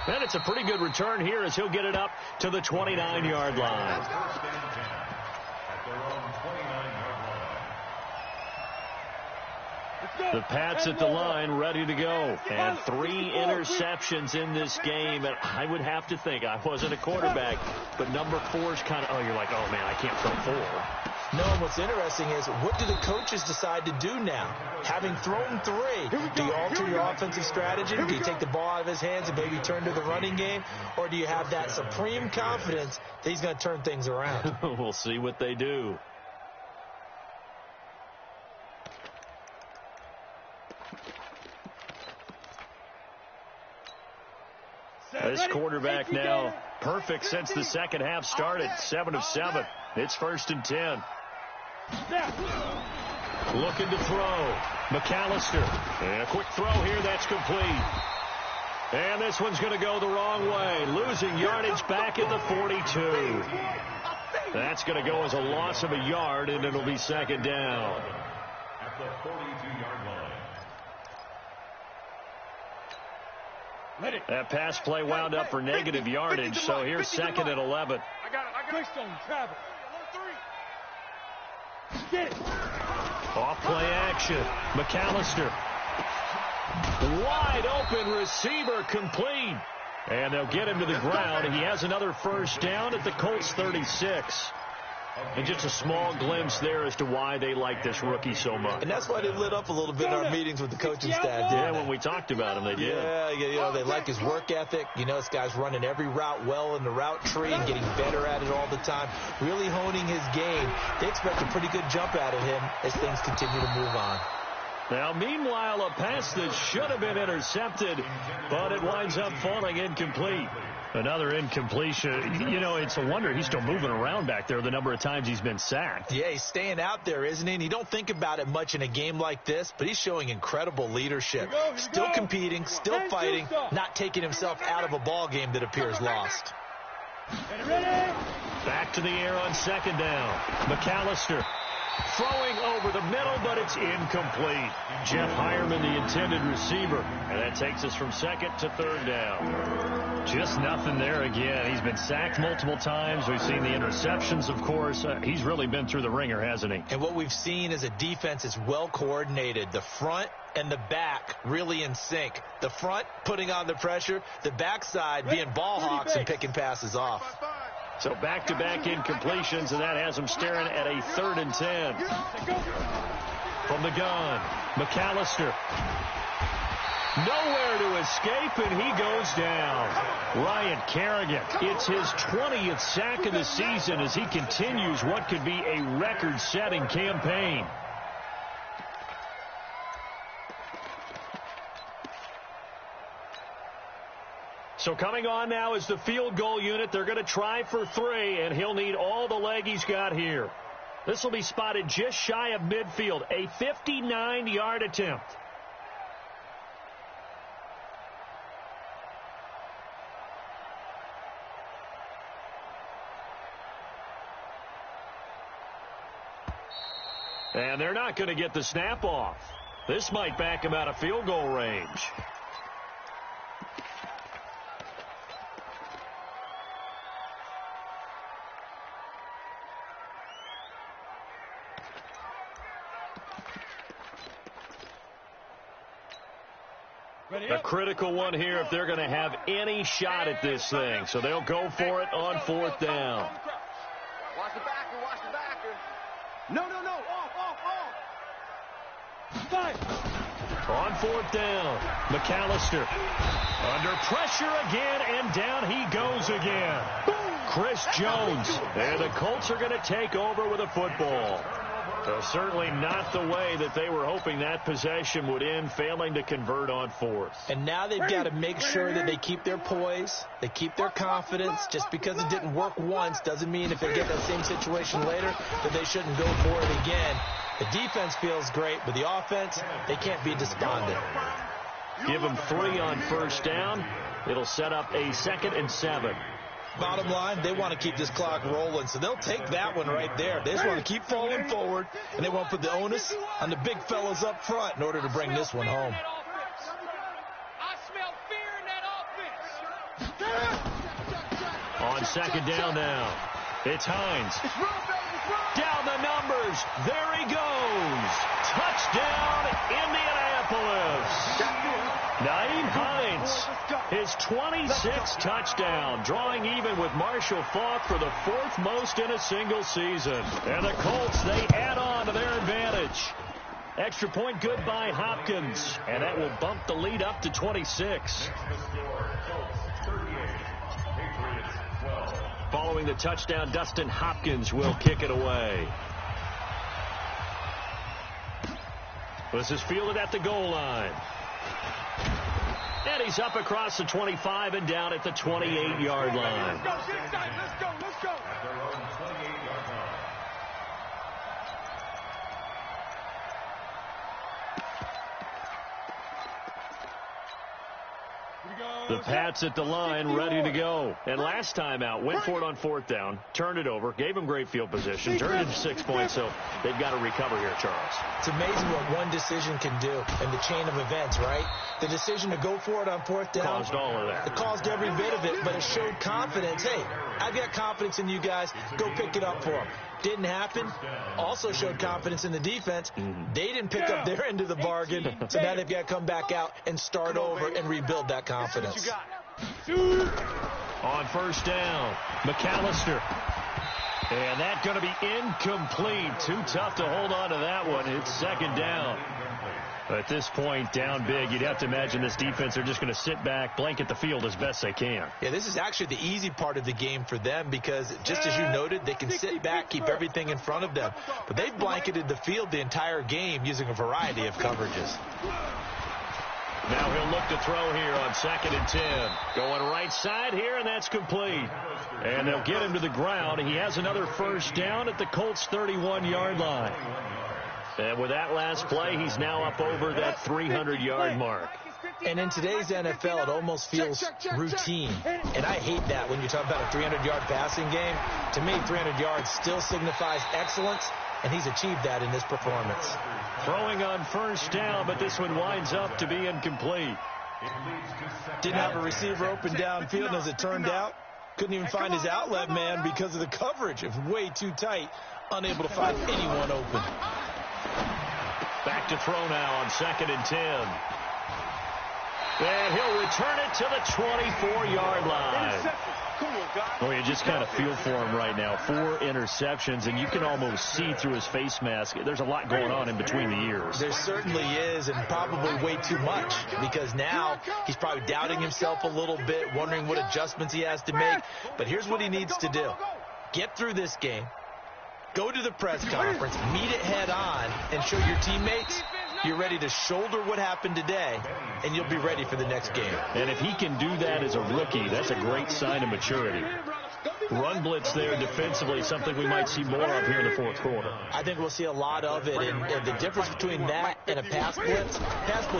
And it's a pretty good return here as he'll get it up to the 29-yard line. The Pats at the line, ready to go. And 3 interceptions in this game. And I would have to think, I wasn't a quarterback, but number 4's kind of, you're like, oh, man, I can't throw 4. No, and what's interesting is, what do the coaches decide to do now? Having thrown 3, do you alter your offensive strategy? Do you take the ball out of his hands and maybe turn to the running game? Or do you have that supreme confidence that he's going to turn things around? We'll see what they do. This quarterback now perfect since the second half started. 7 of 7. It's 1st and 10. Looking to throw. McAllister. And a quick throw here that's complete. And this one's going to go the wrong way. Losing yardage back at the 42. That's going to go as a loss of a yard, and it'll be 2nd down. At the 42-yard line. That pass play wound up for negative yardage, so here's 2nd and 11. Quick zone travel. Get it. Off play action. McAllister. Wide open receiver complete. And they'll get him to the ground. He has another first down at the Colts 36. And just a small glimpse there as to why they like this rookie so much. And that's why they lit up a little bit in our meetings with the coaching staff. Yeah, when we talked about him, they did. Yeah, they like his work ethic. This guy's running every route well in the route tree and getting better at it all the time, really honing his game. They expect a pretty good jump out of him as things continue to move on. Now, meanwhile, a pass that should have been intercepted, but it winds up falling incomplete. Another incompletion. It's a wonder he's still moving around back there the number of times he's been sacked. Yeah, he's staying out there, isn't he? And you don't think about it much in a game like this, but he's showing incredible leadership. Still competing, still fighting, not taking himself out of a ball game that appears lost. Back to the air on second down. McAllister throwing over the middle, but it's incomplete. Jeff Hireman, the intended receiver. And that takes us from second to third down. Just nothing there again. He's been sacked multiple times. We've seen the interceptions, of course. He's really been through the ringer, hasn't he? And what we've seen is a defense is well coordinated. The front and the back really in sync. The front putting on the pressure. The backside being ball hawks and picking passes off. So back-to-back incompletions, and that has him staring at a 3rd and 10. From the gun, McAllister. Nowhere to escape, and he goes down. Ryan Kerrigan, it's his 20th sack of the season as he continues what could be a record-setting campaign. So coming on now is the field goal unit. They're going to try for 3, and he'll need all the leg he's got here. This will be spotted just shy of midfield, a 59-yard attempt. And they're not going to get the snap off. This might back him out of field goal range. A critical one here if they're going to have any shot at this thing. So they'll go for it on 4th down. Watch the backer, watch the backer. No. Off. On 4th down, McAllister under pressure again, and down he goes again. Chris Jones, and the Colts are going to take over with a football. So certainly not the way that they were hoping that possession would end, failing to convert on 4th. And now they've got to make sure that they keep their poise, they keep their confidence. Just because it didn't work once doesn't mean if they get that same situation later that they shouldn't go for it again. The defense feels great, but the offense, they can't be despondent. Give them 3 on 1st down. It'll set up a 2nd and 7. Bottom line, they want to keep this clock rolling, so they'll take that one right there. They just want to keep falling forward, and they want to put the onus on the big fellas up front in order to bring this one home. I smell fear in that offense. On 2nd down now, it's Hines. Down the numbers. There he goes. Touchdown, Indianapolis. Nyheim Hines, his 26th touchdown, drawing even with Marshall Faulk for the 4th most in a single season. And the Colts, they add on to their advantage. Extra point good by Hopkins, and that will bump the lead up to 26. Following the touchdown, Dustin Hopkins will kick it away. This is fielded at the goal line. And he's up across the 25 and down at the 28-yard line. Let's go. At their own 28-yard line. Here we go. The Pats at the line, ready to go. And last time out, went for it on 4th down, turned it over, gave them great field position, turned it to 6 points, so they've got to recover here, Charles. It's amazing what one decision can do in the chain of events, right? The decision to go for it on 4th down caused all of that. It caused every bit of it, but it showed confidence. Hey, I've got confidence in you guys. Go pick it up for them. Didn't happen. Also showed confidence in the defense. They didn't pick up their end of the bargain, so now they've got to come back out and start over and rebuild that confidence. On 1st down, McAllister. And that's going to be incomplete. Too tough to hold on to that one. It's 2nd down. At this point, down big, you'd have to imagine this defense are just going to sit back, blanket the field as best they can. Yeah, this is actually the easy part of the game for them because, just as you noted, they can sit back, keep everything in front of them. But they've blanketed the field the entire game using a variety of coverages. Now he'll look to throw here on 2nd and 10. Going right side here, and that's complete. And they'll get him to the ground. He has another 1st down at the Colts' 31-yard line. And with that last play, he's now up over that 300-yard mark. And in today's NFL, it almost feels routine. And I hate that when you talk about a 300-yard passing game. To me, 300 yards still signifies excellence, and he's achieved that in this performance. Throwing on 1st down, but this one winds up to be incomplete. Didn't have a receiver open downfield, and as it turned out, couldn't even find his outlet man because of the coverage. It was way too tight, unable to find anyone open. Back to throw now on 2nd and 10. And he'll return it to the 24-yard line. Well, you just kind of feel for him right now. 4 interceptions, and you can almost see through his face mask. There's a lot going on in between the ears. There certainly is, and probably way too much, because now he's probably doubting himself a little bit, wondering what adjustments he has to make. But here's what he needs to do. Get through this game. Go to the press conference, meet it head on, and show your teammates you're ready to shoulder what happened today, and you'll be ready for the next game. And if he can do that as a rookie, that's a great sign of maturity. Run blitz there defensively, something we might see more of here in the 4th quarter. I think we'll see a lot of it, and the difference between that and a pass blitz,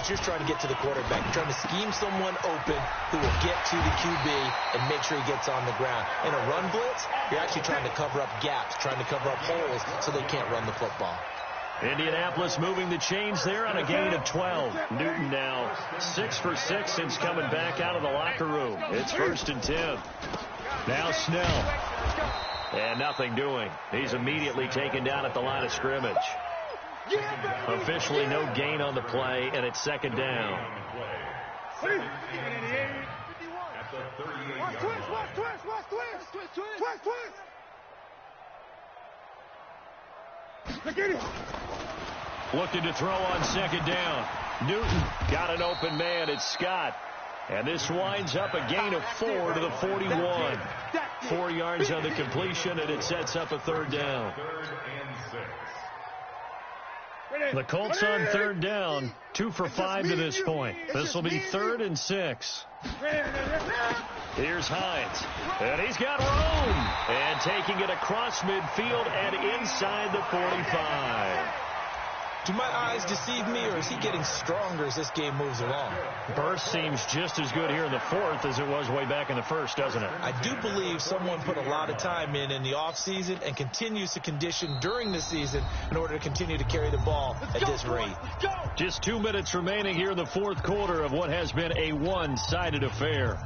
you're trying to get to the quarterback. You're trying to scheme someone open who will get to the QB and make sure he gets on the ground. In a run blitz, you're actually trying to cover up gaps, trying to cover up holes so they can't run the football. Indianapolis moving the chains there on a gain of 12. Newton now 6 for 6 since coming back out of the locker room. It's 1st and 10. Now Snell. And nothing doing. He's immediately taken down at the line of scrimmage. Officially no gain on the play, and it's 2nd down. Looking to throw on 2nd down. Newton got an open man. It's Scott. And this winds up a gain of 4 to the 41. 4 yards on the completion, and it sets up a 3rd down. The Colts on 3rd down, 2 for 5 to this point. This will be 3rd and 6. Here's Hines, and he's got room. And taking it across midfield and inside the 45. Do my eyes deceive me, or is he getting stronger as this game moves along? Burst seems just as good here in the 4th as it was way back in the 1st, doesn't it? I do believe someone put a lot of time in the offseason and continues to condition during the season in order to continue to carry the ball at this rate. Just 2 minutes remaining here in the 4th quarter of what has been a one-sided affair.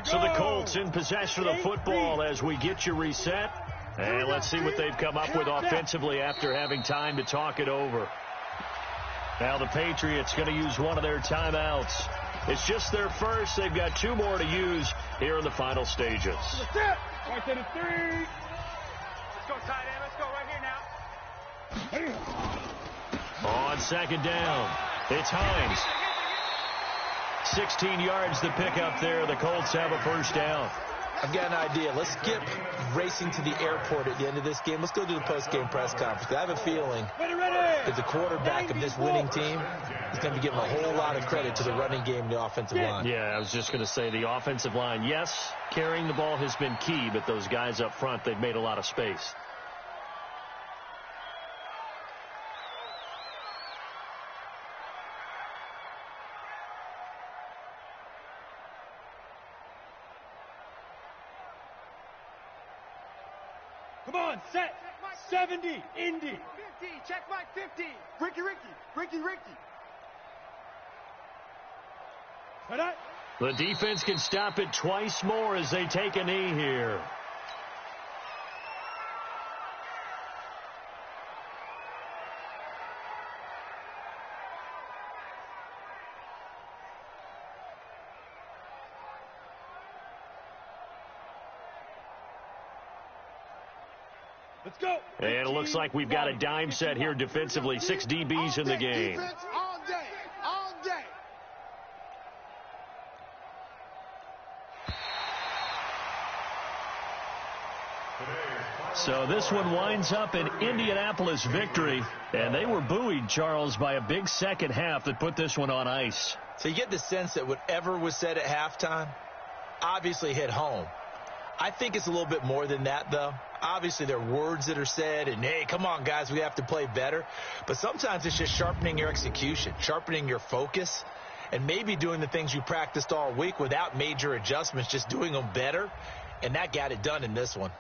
So the Colts in possession of the football as we get you reset. And let's see what they've come up with offensively after having time to talk it over. Now the Patriots going to use one of their timeouts. It's just their first. They've got 2 more to use here in the final stages. Right to the 3. Let's go, tight end. Let's go right here now. On 2nd down, it's Hines. 16 yards to pick up there. The Colts have a 1st down. I've got an idea. Let's skip racing to the airport at the end of this game. Let's go to the post-game press conference. I have a feeling that the quarterback of this winning team is going to be given a whole lot of credit to the running game and the offensive line. Yeah, I was just going to say the offensive line, yes, carrying the ball has been key, but those guys up front, they've made a lot of space. on set. 70, Indy. 50, check my 50. Ricky. Tonight. The defense can stop it twice more as they take a knee here. Let's go. And it looks like we've got a dime set here defensively. 6 DBs in the game. Defense all day. So this one winds up an Indianapolis victory. And they were buoyed, Charles, by a big second half that put this one on ice. So you get the sense that whatever was said at halftime obviously hit home. I think it's a little bit more than that, though. Obviously, there are words that are said, and, hey, come on, guys, we have to play better. But sometimes it's just sharpening your execution, sharpening your focus, and maybe doing the things you practiced all week without major adjustments, just doing them better. And that got it done in this one.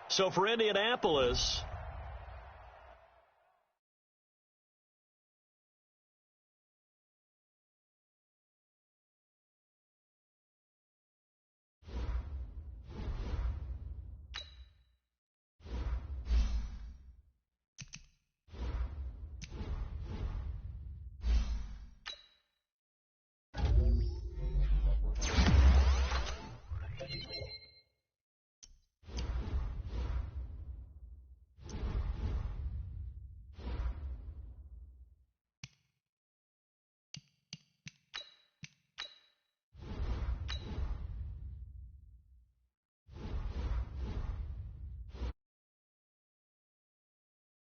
So for Indianapolis,